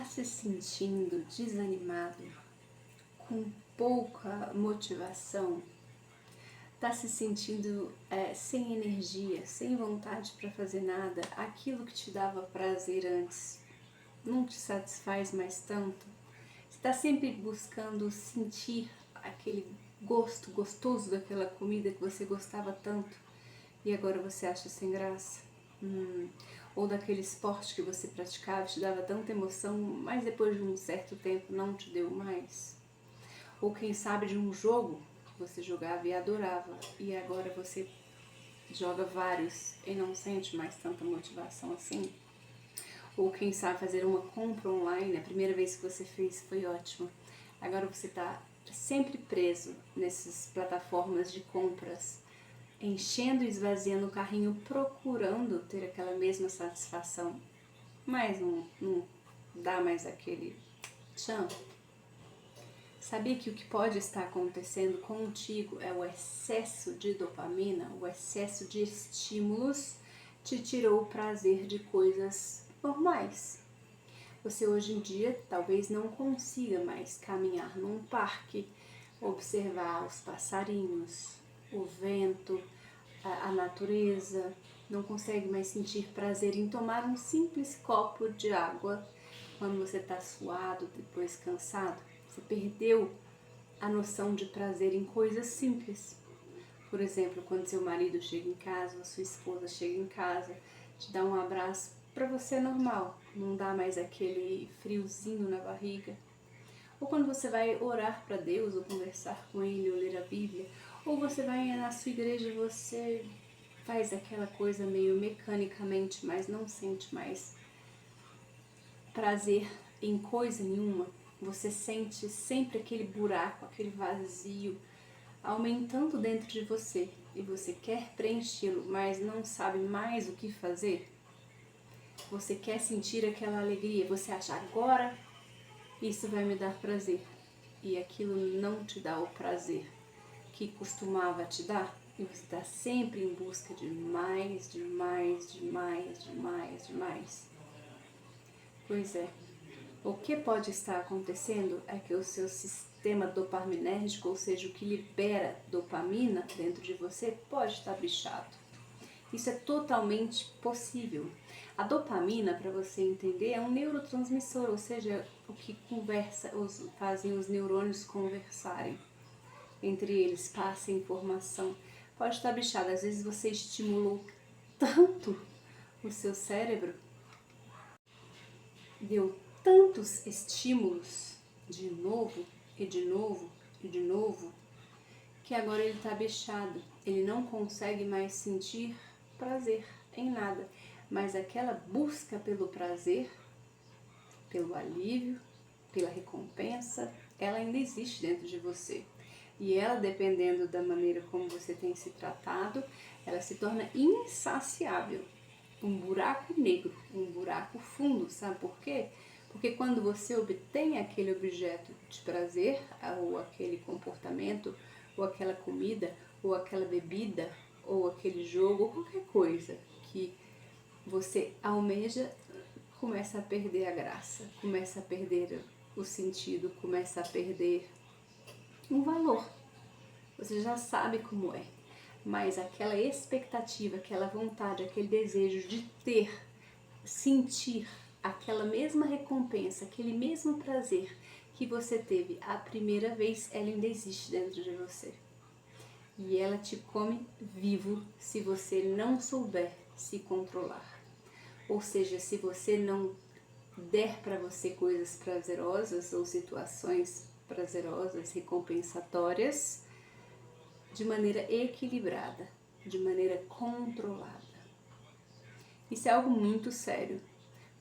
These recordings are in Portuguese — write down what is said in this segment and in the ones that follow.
se sentindo desanimado, com pouca motivação? Está se sentindo sem energia, sem vontade para fazer nada? Aquilo que te dava prazer antes não te satisfaz mais tanto? Está sempre buscando sentir aquele gosto gostoso daquela comida que você gostava tanto e agora você acha sem graça? Ou daquele esporte que você praticava, te dava tanta emoção, mas depois de um certo tempo não te deu mais? Ou quem sabe de um jogo que você jogava e adorava e agora você joga vários e não sente mais tanta motivação assim? Ou quem sabe fazer uma compra online, a primeira vez que você fez foi ótima, agora você está sempre preso nessas plataformas de compras, enchendo e esvaziando o carrinho, procurando ter aquela mesma satisfação, mas não dá mais aquele tchan. Sabia que o que pode estar acontecendo contigo é o excesso de dopamina, o excesso de estímulos te tirou o prazer de coisas normais. Você hoje em dia talvez não consiga mais caminhar num parque, observar os passarinhos, o vento, a natureza, não consegue mais sentir prazer em tomar um simples copo de água quando você está suado, depois cansado. Você perdeu a noção de prazer em coisas simples. Por exemplo, quando seu marido chega em casa, ou sua esposa chega em casa, te dá um abraço, para você é normal, não dá mais aquele friozinho na barriga. Ou quando você vai orar para Deus, ou conversar com Ele, ou ler a Bíblia, ou você vai na sua igreja, você faz aquela coisa meio mecanicamente, mas não sente mais prazer em coisa nenhuma. Você sente sempre aquele buraco, aquele vazio aumentando dentro de você e você quer preenchê-lo, mas não sabe mais o que fazer. Você quer sentir aquela alegria, você acha agora isso vai me dar prazer e aquilo não te dá o prazer que costumava te dar e você está sempre em busca de mais, de mais, de mais, de mais, de mais. Pois é. O que pode estar acontecendo é que o seu sistema dopaminérgico, ou seja, o que libera dopamina dentro de você, pode estar bichado. Isso é totalmente possível. A dopamina, para você entender, é um neurotransmissor, ou seja, o que conversa, fazem os neurônios conversarem. Entre eles, passa informação. Pode estar bichado. Às vezes você estimulou tanto o seu cérebro, deu tantos estímulos de novo e de novo e de novo, que agora ele está bichado. Ele não consegue mais sentir prazer em nada, mas aquela busca pelo prazer, pelo alívio, pela recompensa, ela ainda existe dentro de você. E ela, dependendo da maneira como você tem se tratado, ela se torna insaciável. Um buraco negro, um buraco fundo, sabe por quê? Porque quando você obtém aquele objeto de prazer, ou aquele comportamento, ou aquela comida, ou aquela bebida, ou aquele jogo, ou qualquer coisa que você almeja, começa a perder a graça, começa a perder o sentido, começa a perder um valor. Você já sabe como é, mas aquela expectativa, aquela vontade, aquele desejo de ter, sentir aquela mesma recompensa, aquele mesmo prazer que você teve a primeira vez, ela ainda existe dentro de você. E ela te come vivo se você não souber se controlar. Ou seja, se você não der para você coisas prazerosas ou situações prazerosas, recompensatórias, de maneira equilibrada, de maneira controlada. Isso é algo muito sério,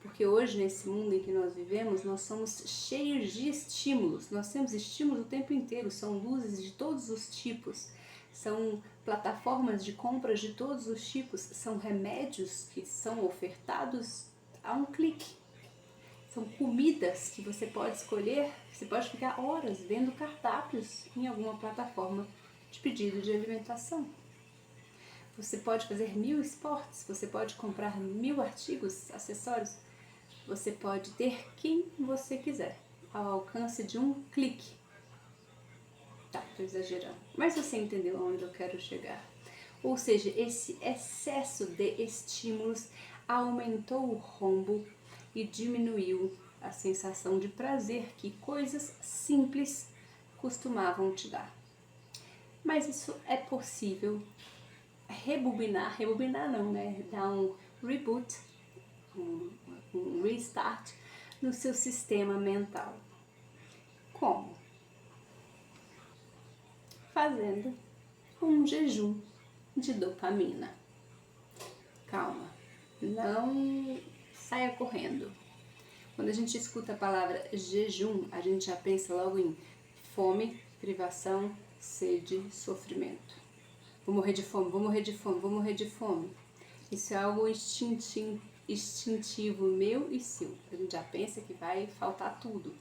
porque hoje, nesse mundo em que nós vivemos, nós somos cheios de estímulos. Nós temos estímulos o tempo inteiro, são luzes de todos os tipos, são plataformas de compras de todos os tipos, são remédios que são ofertados a um clique. São comidas que você pode escolher, você pode ficar horas vendo cardápios em alguma plataforma de pedido de alimentação. Você pode fazer 1000 esportes, você pode comprar 1000 artigos, acessórios, você pode ter quem você quiser, ao alcance de um clique. Tá, tô exagerando. Mas você entendeu aonde eu quero chegar. Ou seja, esse excesso de estímulos aumentou o rombo e diminuiu a sensação de prazer que coisas simples costumavam te dar. Mas isso é possível rebobinar não, né? Dar um reboot, um restart no seu sistema mental. Como? Fazendo um jejum de dopamina. Calma, não saia correndo. Quando a gente escuta a palavra jejum, a gente já pensa logo em fome, privação, sede, sofrimento. Vou morrer de fome, vou morrer de fome, vou morrer de fome. Isso é algo instintivo meu e seu. A gente já pensa que vai faltar tudo.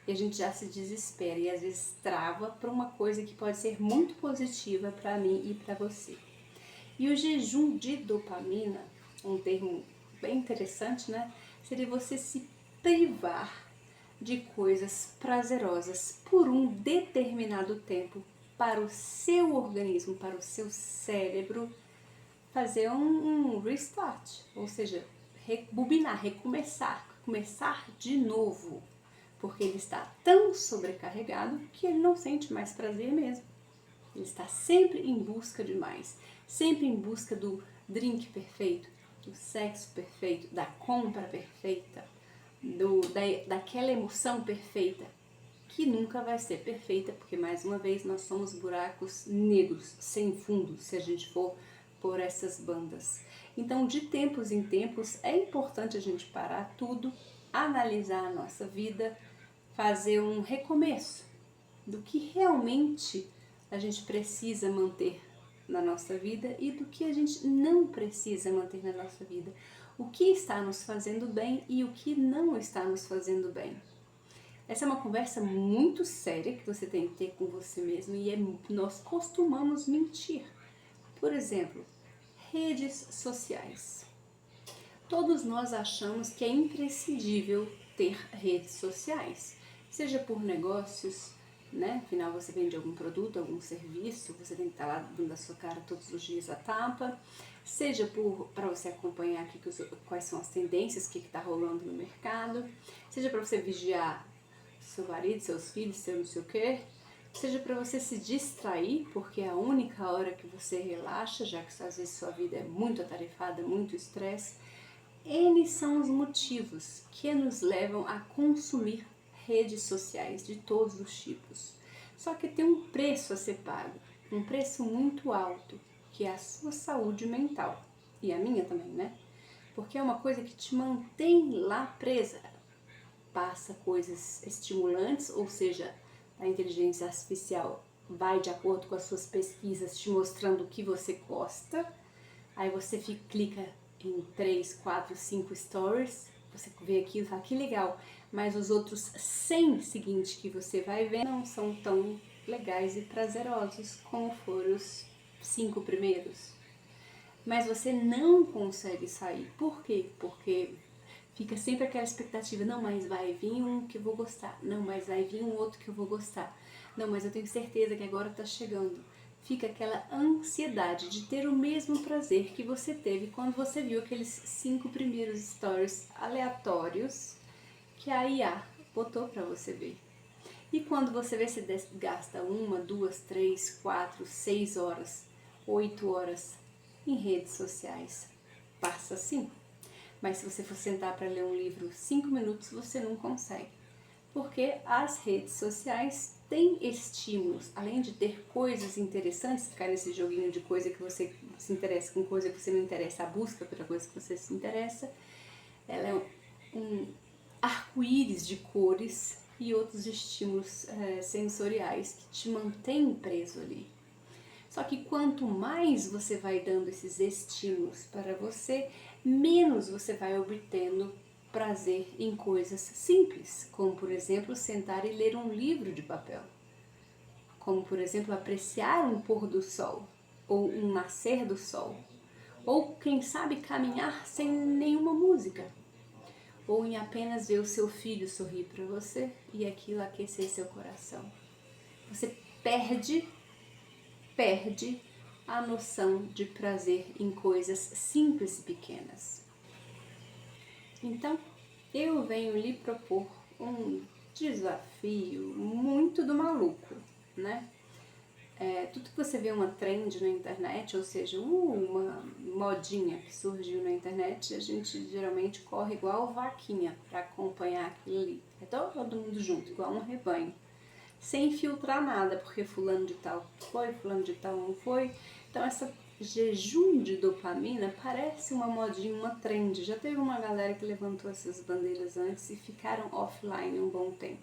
E a gente já se desespera e às vezes trava para uma coisa que pode ser muito positiva para mim e para você. E o jejum de dopamina, um termo bem interessante, né? Seria você se privar de coisas prazerosas por um determinado tempo para o seu organismo, para o seu cérebro fazer um restart, ou seja, rebobinar, começar de novo, porque ele está tão sobrecarregado que ele não sente mais prazer mesmo. Ele está sempre em busca de mais, sempre em busca do drink perfeito, do sexo perfeito, da compra perfeita, daquela emoção perfeita, que nunca vai ser perfeita, porque mais uma vez nós somos buracos negros, sem fundo, se a gente for por essas bandas. Então, de tempos em tempos, é importante a gente parar tudo, analisar a nossa vida, fazer um recomeço do que realmente a gente precisa manter na nossa vida e do que a gente não precisa manter na nossa vida. O que está nos fazendo bem e o que não está nos fazendo bem. Essa é uma conversa muito séria que você tem que ter com você mesmo e nós costumamos mentir. Por exemplo, redes sociais. Todos nós achamos que é imprescindível ter redes sociais, seja por negócios, né? Afinal, você vende algum produto, algum serviço, você tem que estar lá dando a sua cara todos os dias a tapa, seja para você acompanhar aqui quais são as tendências, o que está rolando no mercado, seja para você vigiar seu marido, seus filhos, seu não sei o quê, seja para você se distrair, porque é a única hora que você relaxa, já que às vezes sua vida é muito atarefada, muito estresse. N são os motivos que nos levam a consumir redes sociais de todos os tipos. Só que tem um preço a ser pago, um preço muito alto, que é a sua saúde mental. E a minha também, né? Porque é uma coisa que te mantém lá presa. Passa coisas estimulantes, ou seja, a inteligência artificial vai de acordo com as suas pesquisas te mostrando o que você gosta. Aí você clica em 3, 4, 5 stories, você vê aquilo e fala que legal, mas os outros 100 seguintes que você vai ver não são tão legais e prazerosos como foram os 5 primeiros. Mas você não consegue sair. Por quê? Porque fica sempre aquela expectativa, não, mas vai vir um que eu vou gostar, não, mas vai vir um outro que eu vou gostar, não, mas eu tenho certeza que agora está chegando. Fica aquela ansiedade de ter o mesmo prazer que você teve quando você viu aqueles 5 primeiros stories aleatórios que a IA botou para você ver. E quando você vê, se gasta 1, 2, 3, 4, 6 horas, 8 horas em redes sociais. Passa assim. Mas se você for sentar para ler um livro 5 minutos, você não consegue. Porque as redes sociais têm estímulos, além de ter coisas interessantes, ficar nesse joguinho de coisa que você se interessa com coisa que você não interessa, a busca pela coisa que você se interessa, ela é um arco-íris de cores e outros estímulos sensoriais que te mantêm preso ali. Só que quanto mais você vai dando esses estímulos para você, menos você vai obtendo prazer em coisas simples, como por exemplo sentar e ler um livro de papel, como por exemplo apreciar um pôr do sol ou um nascer do sol, ou quem sabe caminhar sem nenhuma música, ou em apenas ver o seu filho sorrir para você e aquilo aquecer seu coração. Você perde a noção de prazer em coisas simples e pequenas. Então, eu venho lhe propor um desafio muito do maluco, né? Tudo que você vê uma trend na internet, ou seja, uma modinha que surgiu na internet, a gente geralmente corre igual vaquinha para acompanhar aquilo ali. É todo mundo junto, igual um rebanho, sem filtrar nada, porque fulano de tal foi, fulano de tal não foi. Então essa jejum de dopamina parece uma modinha, uma trend. Já teve uma galera que levantou essas bandeiras antes e ficaram offline um bom tempo.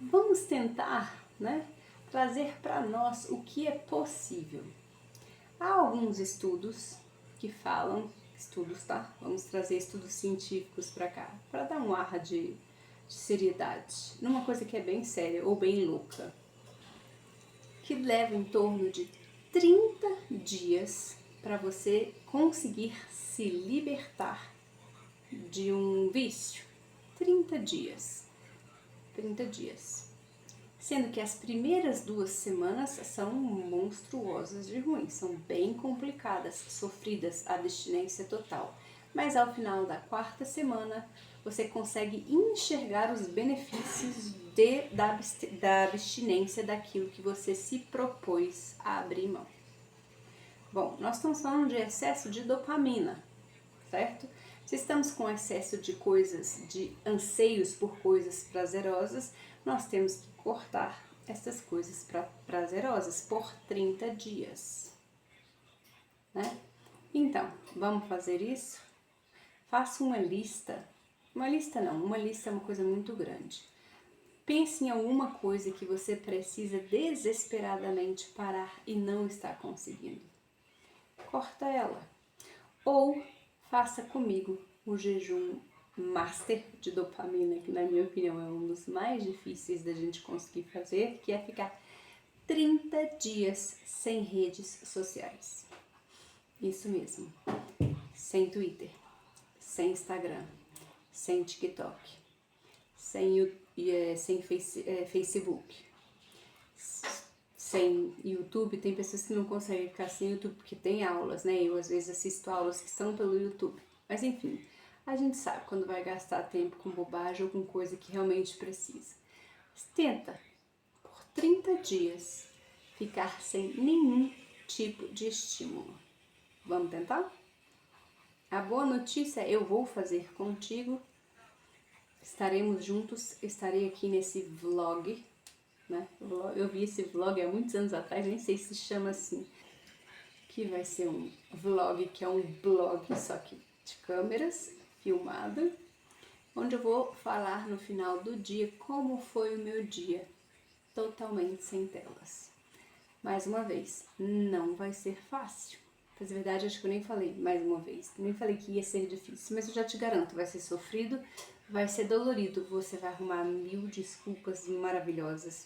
Vamos tentar, né, trazer para nós o que é possível. Há alguns estudos que falam, tá? Vamos trazer estudos científicos para cá, para dar um ar de seriedade, numa coisa que é bem séria ou bem louca, que leva em torno de 30 dias para você conseguir se libertar de um vício. 30 dias. 30 dias. Sendo que as primeiras 2 semanas são monstruosas de ruins, são bem complicadas, sofridas, a abstinência total. Mas ao final da 4ª semana, você consegue enxergar os benefícios da abstinência daquilo que você se propôs a abrir mão. Bom, nós estamos falando de excesso de dopamina, certo? Se estamos com excesso de coisas, de anseios por coisas prazerosas, nós temos que cortar essas coisas prazerosas por 30 dias, né? Então, vamos fazer isso? Faça uma lista. Uma lista é uma coisa muito grande. Pense em alguma coisa que você precisa desesperadamente parar e não está conseguindo. Corta ela. Ou faça comigo o jejum master de dopamina, que na minha opinião é um dos mais difíceis da gente conseguir fazer, que é ficar 30 dias sem redes sociais. Isso mesmo. Sem Twitter, sem Instagram, sem TikTok, sem Facebook, sem YouTube. Tem pessoas que não conseguem ficar sem YouTube porque tem aulas, né? Eu às vezes assisto aulas que são pelo YouTube. Mas enfim, a gente sabe quando vai gastar tempo com bobagem ou com coisa que realmente precisa. Tenta, por 30 dias, ficar sem nenhum tipo de estímulo. Vamos tentar? A boa notícia eu vou fazer contigo. Estaremos juntos, estarei aqui nesse vlog, né? Eu vi esse vlog há muitos anos atrás, nem sei se chama assim. Que vai ser um vlog, que é um blog, só que de câmeras, filmado, onde eu vou falar no final do dia como foi o meu dia, totalmente sem telas. Mais uma vez, não vai ser fácil. Pra dizer a verdade, acho que eu nem falei mais uma vez. Nem falei que ia ser difícil, mas eu já te garanto, vai ser sofrido, vai ser dolorido. Você vai arrumar 1000 desculpas maravilhosas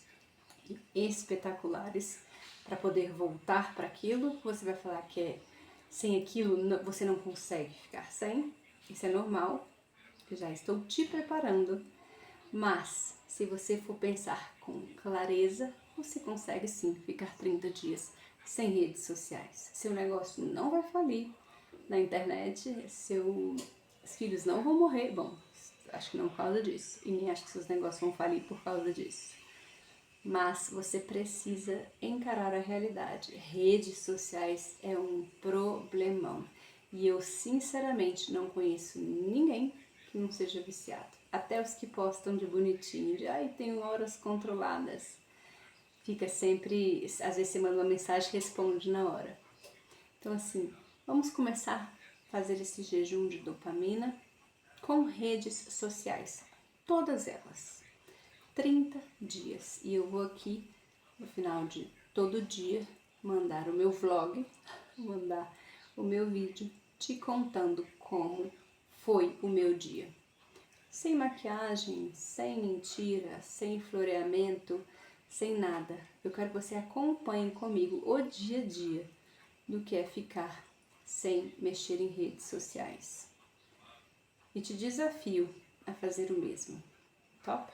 e espetaculares para poder voltar para aquilo. Você vai falar que sem aquilo você não consegue ficar sem. Isso é normal, eu já estou te preparando. Mas, se você for pensar com clareza, você consegue sim ficar 30 dias sem redes sociais. Seu negócio não vai falir na internet, seus filhos não vão morrer. Bom, acho que não por causa disso. E nem acho que seus negócios vão falir por causa disso. Mas você precisa encarar a realidade. Redes sociais é um problemão. E eu sinceramente não conheço ninguém que não seja viciado. Até os que postam de bonitinho, de ai, tenho horas controladas. Fica sempre, às vezes você manda uma mensagem e responde na hora. Então assim, vamos começar a fazer esse jejum de dopamina com redes sociais. Todas elas. 30 dias. E eu vou aqui, no final de todo dia, mandar o meu vlog, mandar o meu vídeo te contando como foi o meu dia. Sem maquiagem, sem mentira, sem floreamento, sem nada. Eu quero que você acompanhe comigo o dia a dia do que é ficar sem mexer em redes sociais. e te desafio a fazer o mesmo. Top?